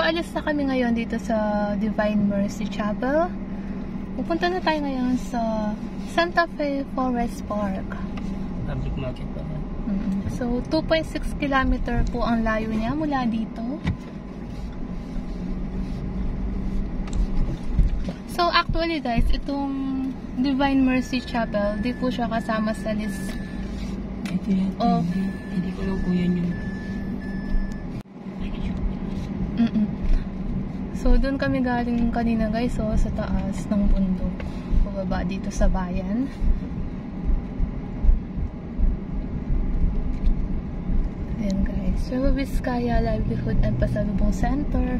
alis na kami ngayon dito sa Divine Mercy Chapel. Pupunta na tayo ngayon sa Santa Fe Forest Park. Public market pa yan. So, 2.6 kilometer po ang layo niya mula dito. So, actually guys, itong Divine Mercy Chapel, di po siya kasama sa list. Hindi ko lang po yan yung... So, doon kami galing kanina guys, so, sa taas ng bundok. Pababa dito sa bayan. Ayan guys. Nueva Vizcaya Livelihood and Pasalubong Center.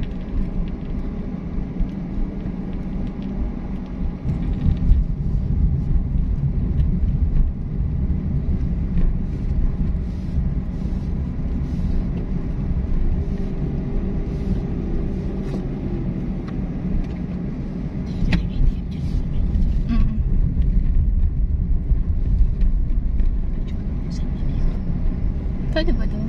Pwede ba doon?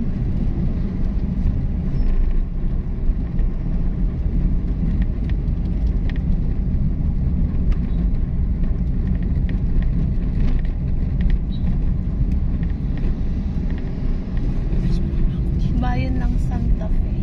Bayan ng Santa Fe.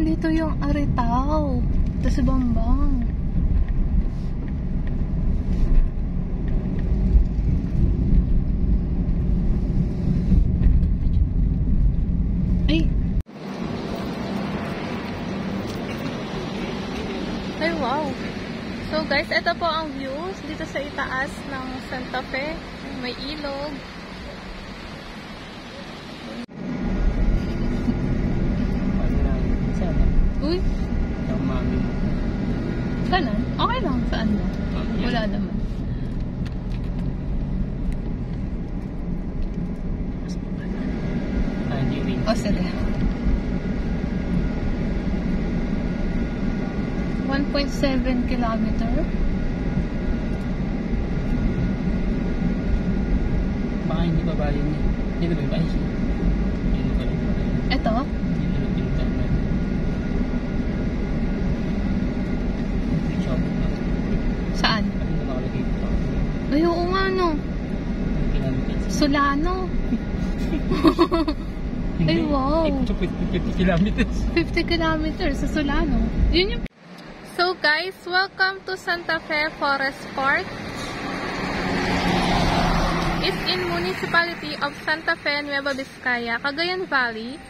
Dito yung Aritao. Ito si Bambang. Ay! Ay, wow! So guys, ito po ang views dito sa itaas ng Santa Fe. May ilog. Uy! Yung mami mo. Ganun? Okay lang. Saan ba? Wala naman. Hindi rin. O, sige. 1.7 kilometer. Baka hindi pa ba yun? Hindi na ba yun? Ito? Saan? Ay, oo nga no. Solano. Ay, wow. 50 kilometers. 50 kilometers sa Solano. Yun yung... So guys, welcome to Santa Fe Forest Park. It's in municipality of Santa Fe, Nueva Vizcaya, Cagayan Valley.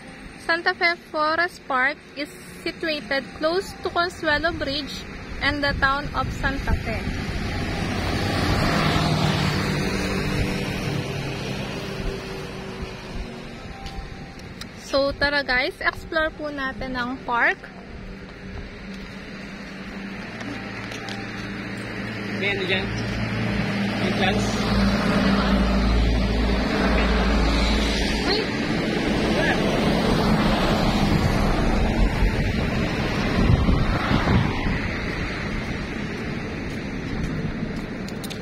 Santa Fe Forest Park is situated close to Consuelo Bridge and the town of Santa Fe. So tara guys, explore po natin ang park. May ano dyan? May plants? Ay!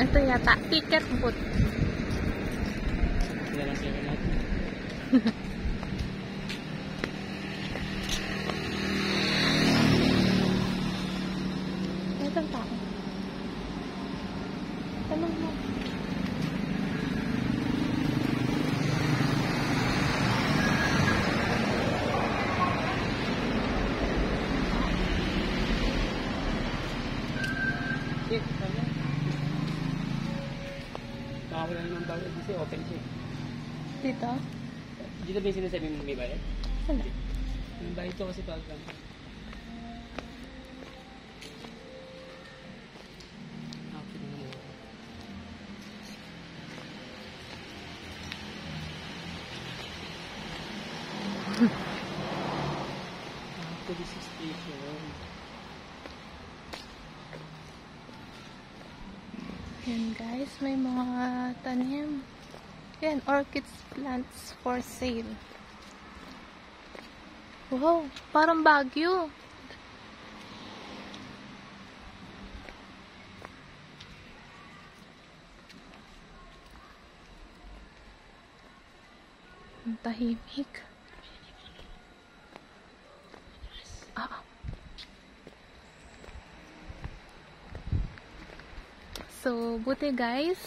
Ito yata, ticket booth. Wala lang sila natin. Ito ang tao. Tanong mo. Baka wala naman bayad kasi open siya. Dito? Dito ba yung sinasabi mo may bayad? Wala. May bayad to kasi pag police station. Yan guys, may mga tanim. Yan, orchids plants for sale. Wow, parang Baguio. Ang tahimik. So, buti guys,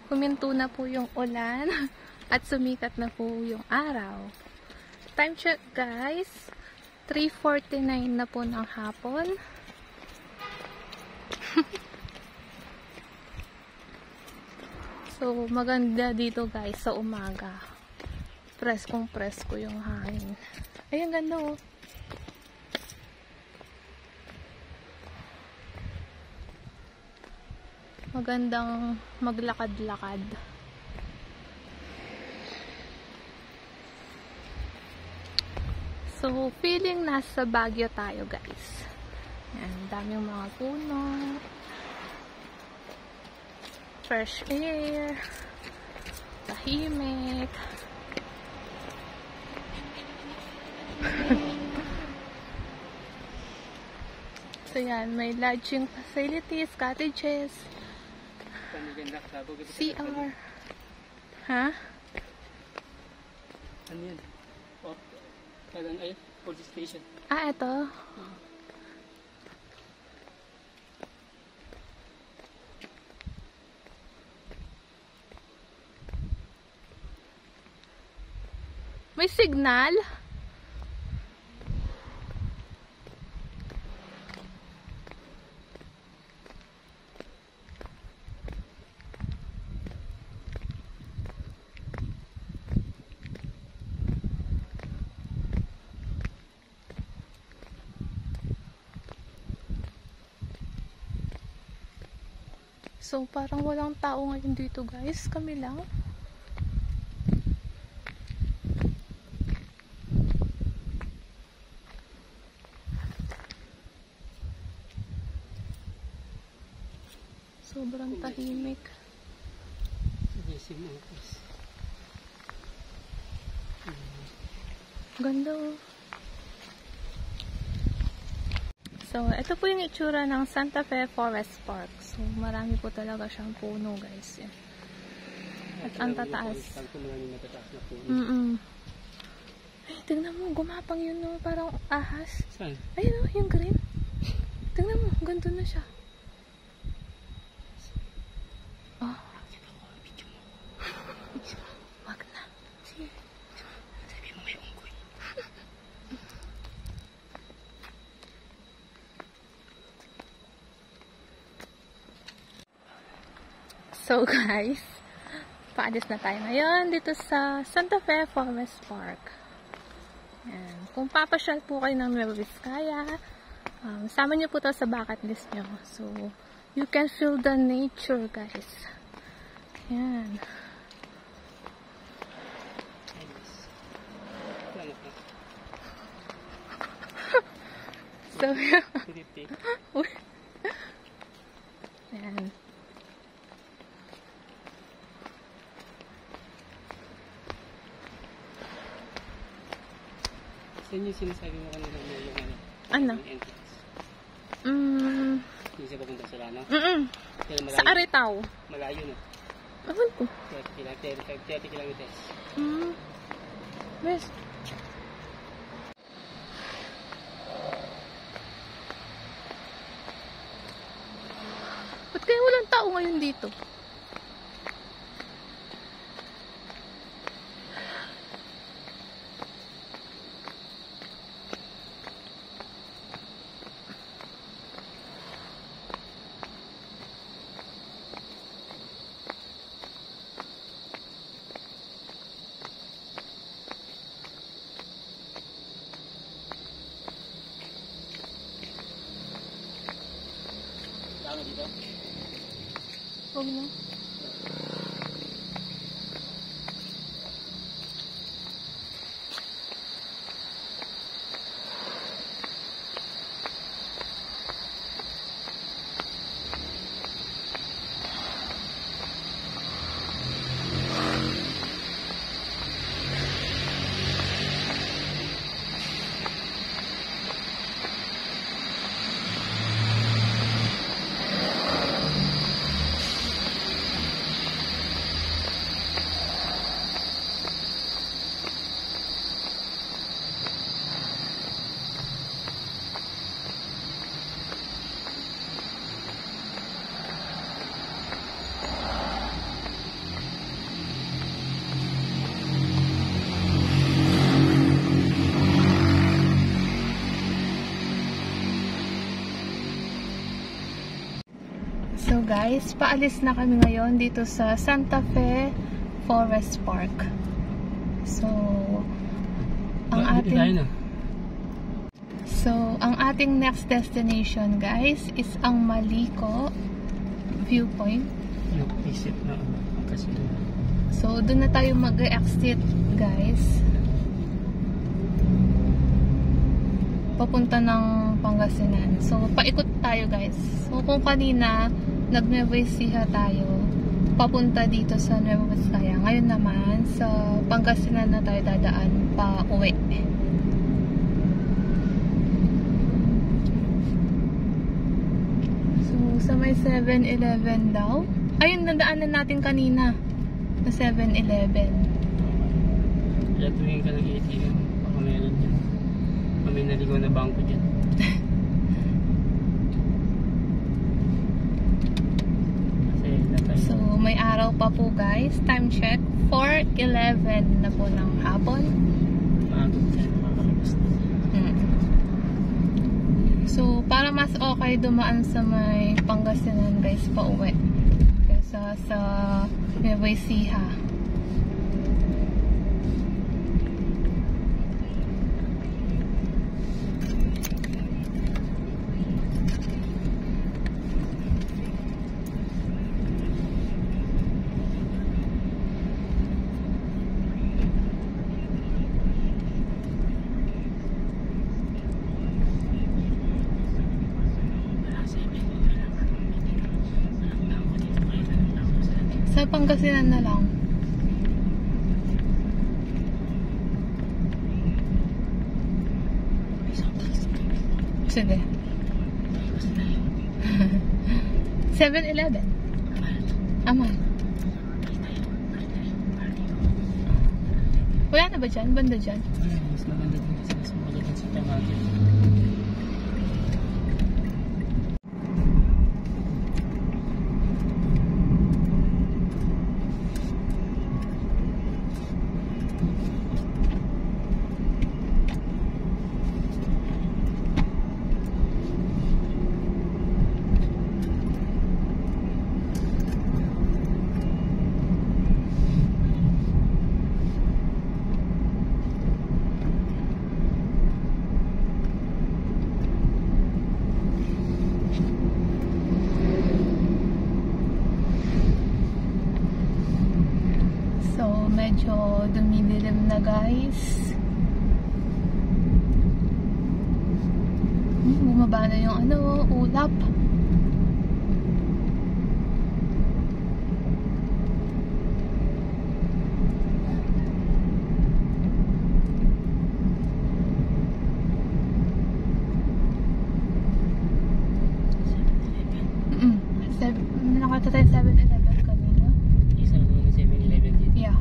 huminto na po yung ulan at sumikat na po yung araw. Time check guys, 3:49 na po ng hapon. So, maganda dito guys sa umaga. Preskong-presko yung hangin. Ay, ang ganda oh. Magandang maglakad-lakad. So, feeling nasa Baguio tayo guys. Yan, daming mga puno. Fresh air. Tahimik. So yan, may lodging facilities, cottages, CR. Ha? Ano yan? Oh, kailan ay police station. Ah, ito. May signal? So, parang walang tao ngayon dito guys. Kami lang. Sobrang tahimik. Ganda oh. So, ito po yung itsura ng Santa Fe Forest Park. So, marami po talaga siyang puno, guys. Yan. At ang tataas. Ay, tingnan mo, gumapang yun, no? Parang ahas. Saan? Ayun, no? Yung green. Tingnan mo, ganito na siya. Oh. Wag na. Sige. Sabi mo may unggoy. So guys, paalis na tayo ngayon dito sa Santa Fe Forest Park. Yan. Kung papasyal po kayo ng Nueva Vizcaya, sama nyo po to sa bucket list nyo. So, you can feel the nature guys. Yan. So, yan. Saan yung sinasabi mo kanina mo yung Ano? Yung entrance? Yung sa papunta sa Lano? Sa Aritaw. Malayo na. Awan ko. 30 kilometers. Best. Ba't kaya walang tao ngayon dito? Tama dito? Huwag na. So guys, paalis na kami ngayon dito sa Santa Fe Forest Park. So, ang ating next destination guys is ang Maliko Viewpoint. So, doon na tayo mag-exit guys. Papunta ng Pangasinan. So, paikot tayo guys. So, kung kanina nag-Nueva Ecija tayo, papunta dito sa Nueva Vizcaya. Ngayon naman, sa Pangasinan na tayo dadaan pa uwi. So, sa may 7-Eleven daw. Ayun, nadaanan natin kanina. Na 7-Eleven. Kaya tumingin ka ng ATM. Baka meron dyan. May naligaw na bangko dyan. So, may araw pa po guys. Time check. 4:11 na po ng hapon. So, para mas okay dumaan sa may Pangasinan guys pa uwi. Kesa sa Nueva Ecija. Sa Pangasinan na lang. Sige. 7-Eleven. Aman. Wala na ba dyan? Banda dyan? Mas maganda din kasi mas maganda sa Tamagin. Medyo dumidilim na guys. Bumaba na yung ulap. Nakata tayo 7-Eleven kanina. Isa na naman 7-Eleven dito. Yeah.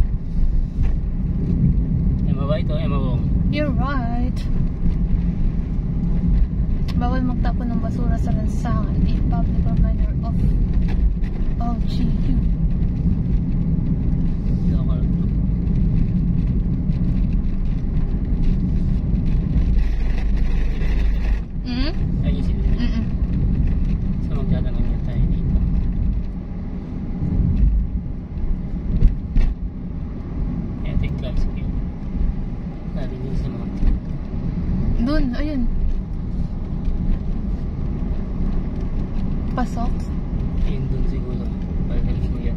Ba ito? Wong. You're right. Bawal magtapon ng basura sa lansangan. The public reminder of LGU. Local. Ayun sila. So magdadaan niya tayo dito. Ito yung class view. Doon, ayun. Pasok. Ayun doon siguro. Pagkalis mo yan.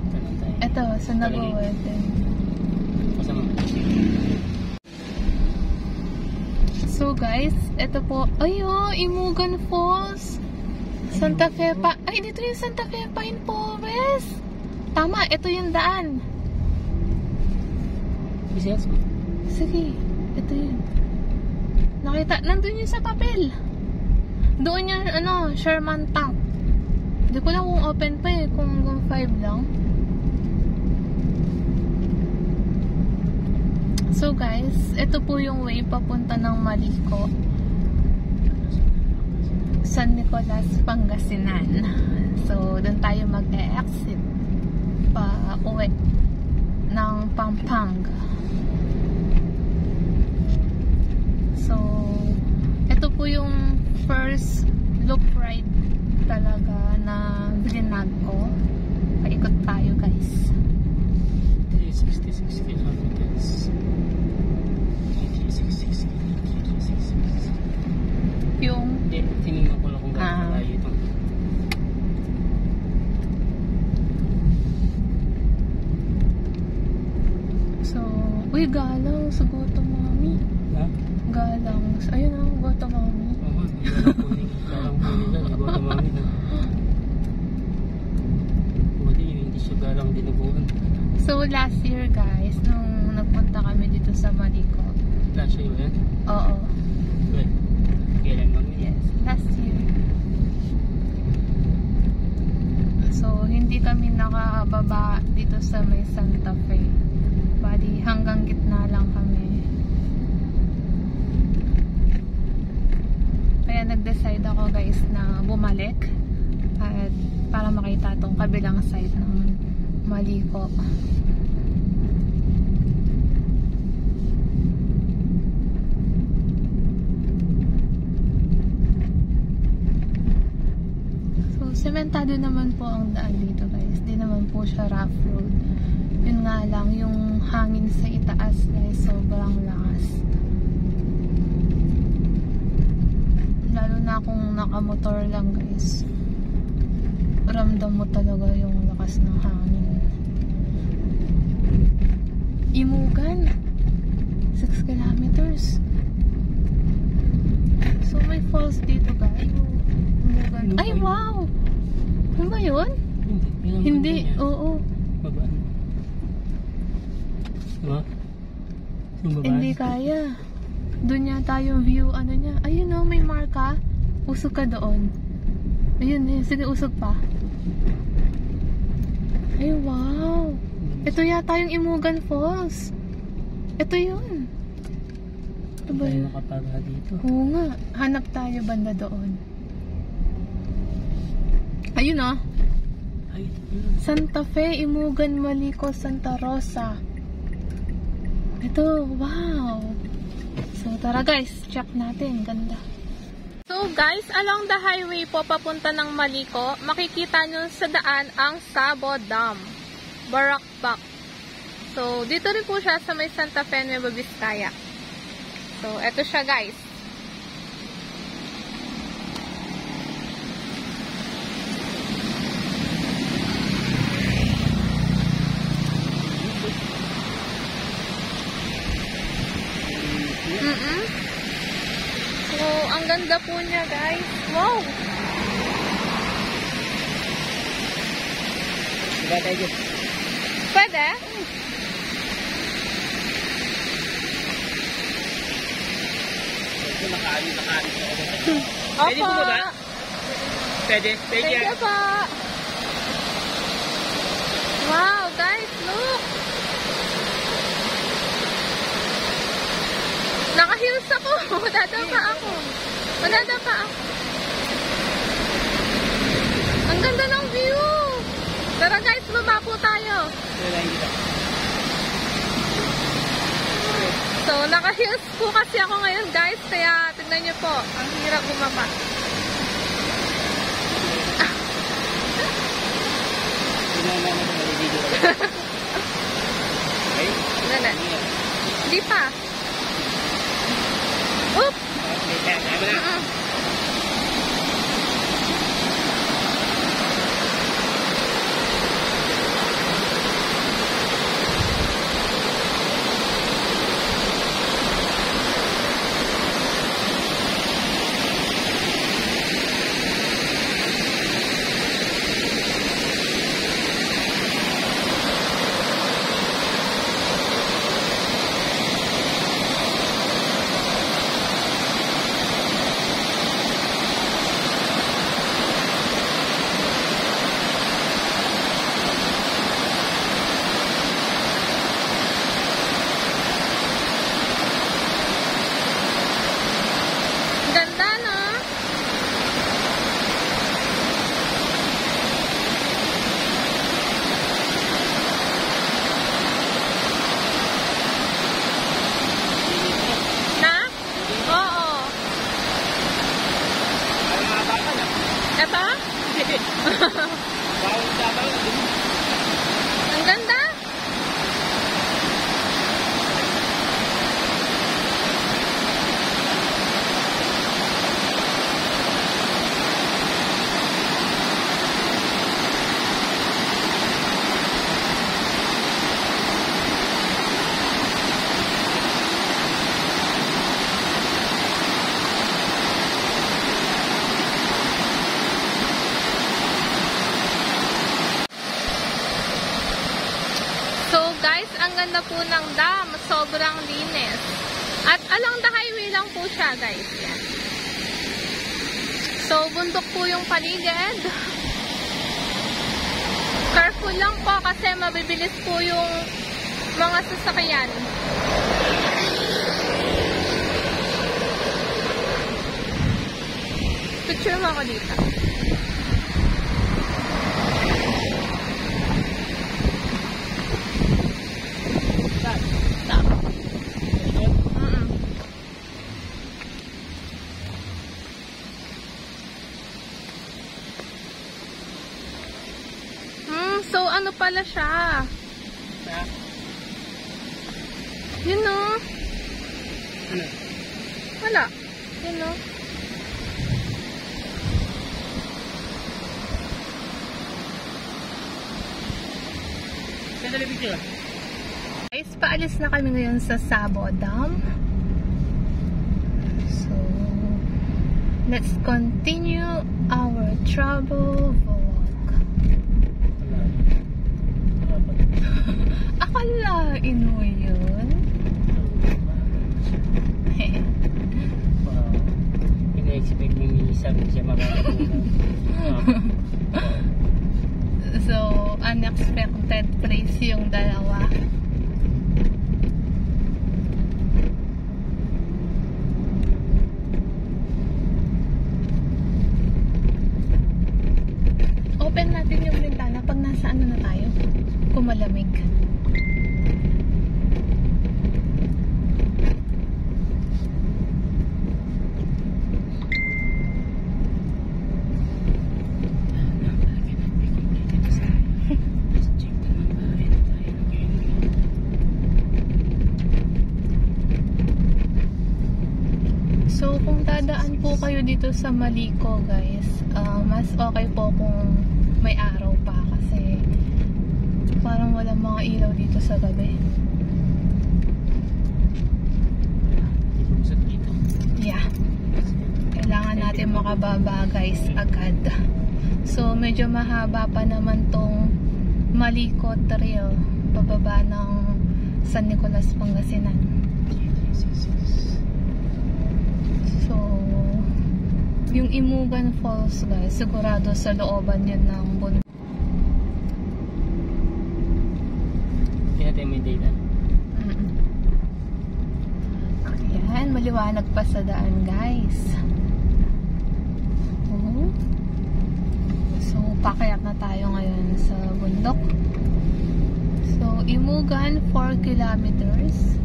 Tanong tayo. Ito, sa nag-word. Kasama. So guys, ito po. Ayun, Imugan Falls. Santa Fe pa. Ay, dito yung Santa Fe Pine Forest. Tama, ito yung daan. Bisayas mo. Sige, ito yun. Nakita, nandun yun sa papel. Doon yung, Sherman Tank. Hindi ko lang kung open pa eh, kung 5 lang. So guys, ito po yung way papunta ng Maliko. San Nicolas, Pangasinan. So, doon tayo mag-exit pa uwi ng Pampanga. So, ito po yung first loop ride talaga na binag ko. Paikot tayo guys. 366 kilometers. 366 kilometers. Yung tinignan ko lang kung gano'n tayo ito. So, uy, galang sa Goto Mami. Ha? Galang. Ayun na, Goto Mami. Oo, galang po nila. Goto Mami na. Hindi siya galang dinuguan. So, last year guys, nung nagpunta kami dito sa Maliko. Last year yan? Oo. Well, kailan lang yun? Yes, last year. So, hindi kami nakababa dito sa may Santa Fe. Bali, hanggang gitna lang kami. Kaya nag-decide ako guys na bumalik at para makita tong kabilang side ng Maliko. So, sementado naman po ang daan dito guys. Di naman po siya rough road. Yun nga lang, yung hangin sa itaas guys, sobrang lakas. Lalo na kung nakamotor lang guys. Ramdam mo talaga yung lakas ng hangin. Imugan 6 kilometers. So may falls dito guys. Imugan. Ay wow! Ano ba yun? Hindi. Oo. Babaan. Diba? Hindi kaya. Doon yata yung view ano niya. Ayun o, may marka. Usog ka doon. Ayun, sige, usog pa. Ay, wow. Ito yata yung Imugan Falls. Ito yun. Ito ba Tayo yun? nakapara dito. Oo nga. Hanap tayo banda doon. Ayun o. Ay, Santa Fe, Imugan, Maliko, Santa Rosa. Ito, wow. So, tara guys. Check natin. Ganda. So guys, along the highway po papunta ng Maliko, makikita nyo sa daan ang Sabo Dam, Barakbak. So dito rin po siya sa may Santa Fe, Nueva Vizcaya. So eto siya guys. So, ang ganda po niya, guys. Wow! diba tayo? Pwede? Ito, nakaali na ako. Pwede Opo. po ba? Pwede? Pwede Thank yan. you po. Wow, guys, look! Naka-heels ako. Madadapa ako. Madadapa ako. Ang ganda ng view. Tara guys, baba po tayo. So, naka-heels po kasi ako ngayon guys. Kaya tignan nyo po. Ang hirap bumaba. Nana. Hindi pa. Oop! po ng dam. Sobrang linis. At along the highway lang po siya, guys. Yan. So, bundok po yung paligid. Careful lang po kasi mabibilis po yung mga sasakyan. Picture mo ako dito. So, ano pala siya? Yun no? Ano? Wala. Yun no? Sandali picture. Guys, paalis na kami ngayon sa Sabo Dam. So, let's continue our travel vlog. Akalain mo yun? Wow. Ina-expect ni Sam siya makakapula. So, unexpected place yung dalawa. Open natin yung bintana pag nasa ano na tayo. Kung malamig. So, kung dadaan po kayo dito sa Maliko, guys, mas okay po kung may araw pa kasi parang walang mga ilaw dito sa gabi. Yeah. Kailangan natin makababa, guys, agad. So, medyo mahaba pa naman tong Maliko Trail pababa ng San Nicolas, Pangasinan. So, yung Imugan Falls, guys, sigurado sa looban yun ng bundok. Kaya tayo may data. Ayan, maliwanag pa sa daan, guys. So, pakyat na tayo ngayon sa bundok. So, Imugan 4 kilometers.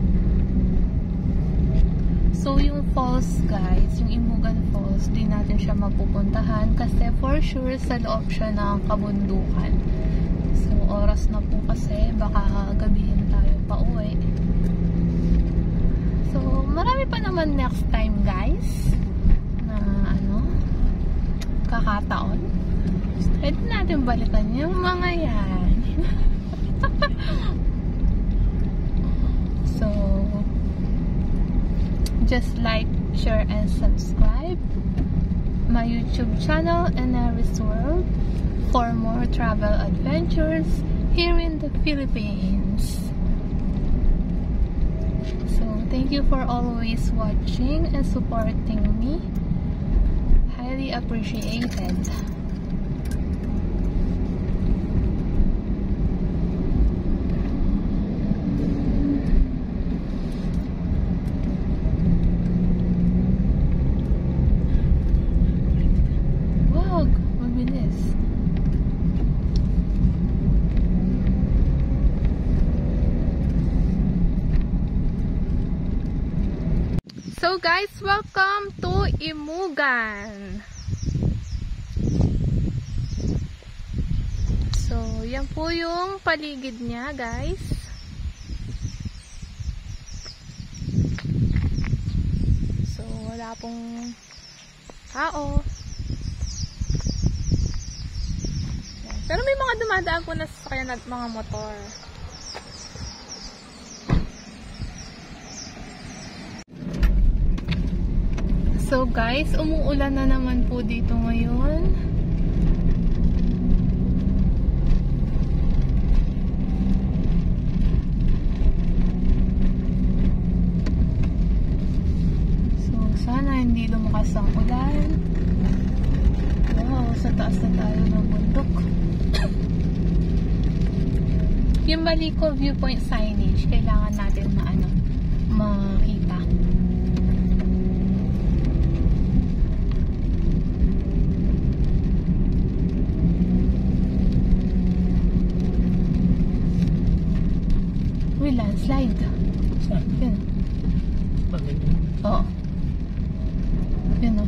So, yung falls, guys, yung Imugan Falls, di natin siya mapupuntahan kasi for sure sa loob siya ng kabundukan. So, oras na po kasi, baka gabihin tayo pa uwi. So, marami pa naman next time, guys, na kakataon. Pwede natin balikan yung mga yan. So, just like, share, and subscribe my YouTube channel, Enaris World, for more travel adventures here in the Philippines. So, thank you for always watching and supporting me. Highly appreciated. So guys, welcome to Imugan. So, yan po yung paligid niya, guys. So, wala pong tao. Yan. Pero may mga dumadaan po na sasakyan at mga motor. So guys, umuulan na naman po dito ngayon. hindi lumakas ang ulan. Wow, sa taas na tayo ng bundok. Yung Balico viewpoint signage, kailangan natin makita. Uy, landslide. Saan? Yan. Bakit? Oo. Yan o.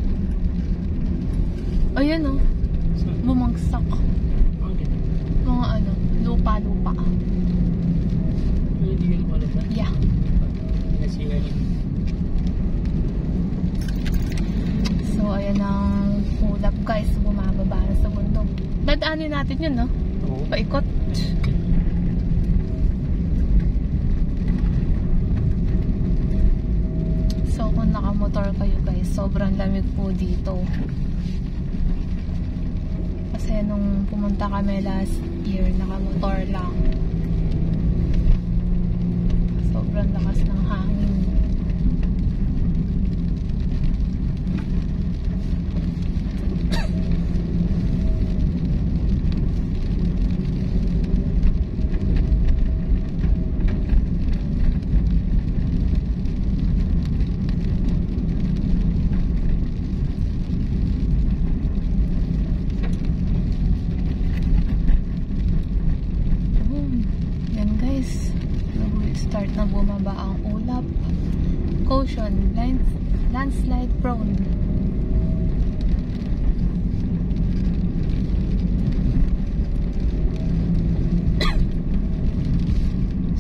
Ayan o. Saan? Bumagsak. Bakit? Mga lupa-lupa. Hindi yun pala ba? Yeah. Nasira yun. So, ayan ang ulap guys. Bumababa na sa bundok. Dadaanin natin yun, no? Oo. Paikot. So, kung nakamotor kayo guys, sobrang lamig po dito. Kasi nung pumunta kami last year, nakamotor lang. Sobrang lakas ng hangin. Start na bumaba ang ulap. Caution, landslide prone.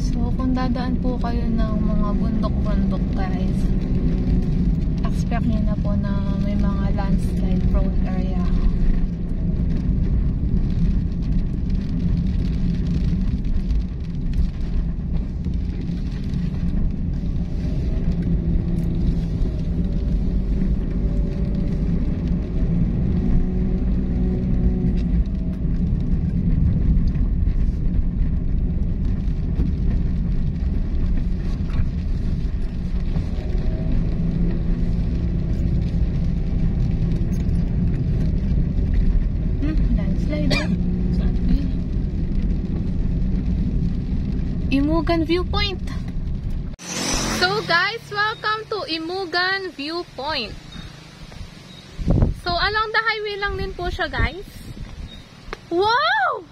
So, kung dadaan po kayo ng mga bundok-bundok guys, expect nyo na po na may mga landslide prone area. Imugan Viewpoint. So guys, welcome to Imugan Viewpoint. So along the highway lang din po siya guys. Wow!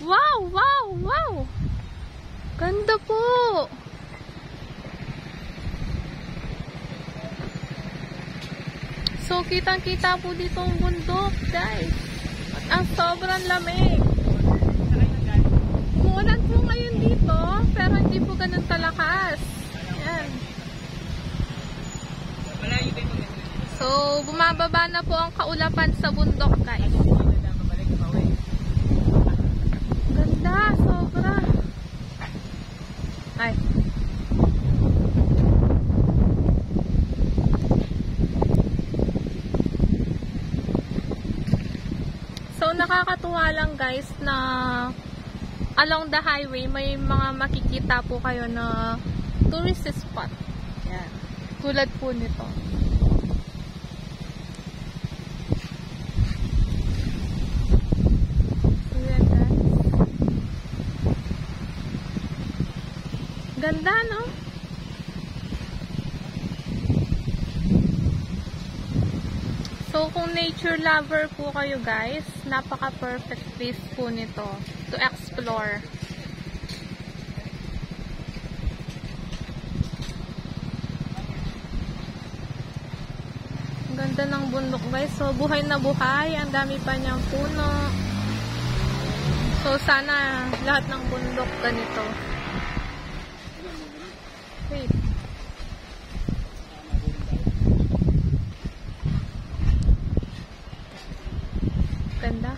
Wow! Wow! Wow! Ganda po! So kitang-kita po dito ang bundok guys. At ang sobrang lamig. Umuulan po ngayon dito, pero hindi po ganun kalakas. Ayan. So, bumababa na po ang kaulapan sa bundok, guys. Ganda, sobra. Ay. So, nakakatuwa lang, guys, na along the highway, may mga makikita po kayo na tourist spot. Yan. Tulad po nito. So, yan guys. Ganda, no? So, kung nature lover po kayo guys, napaka-perfect place po nito to explore. Ang ganda ng bundok guys. So, buhay na buhay. Ang dami pa niyang puno. So, sana lahat ng bundok ganito. Wait. Ganda.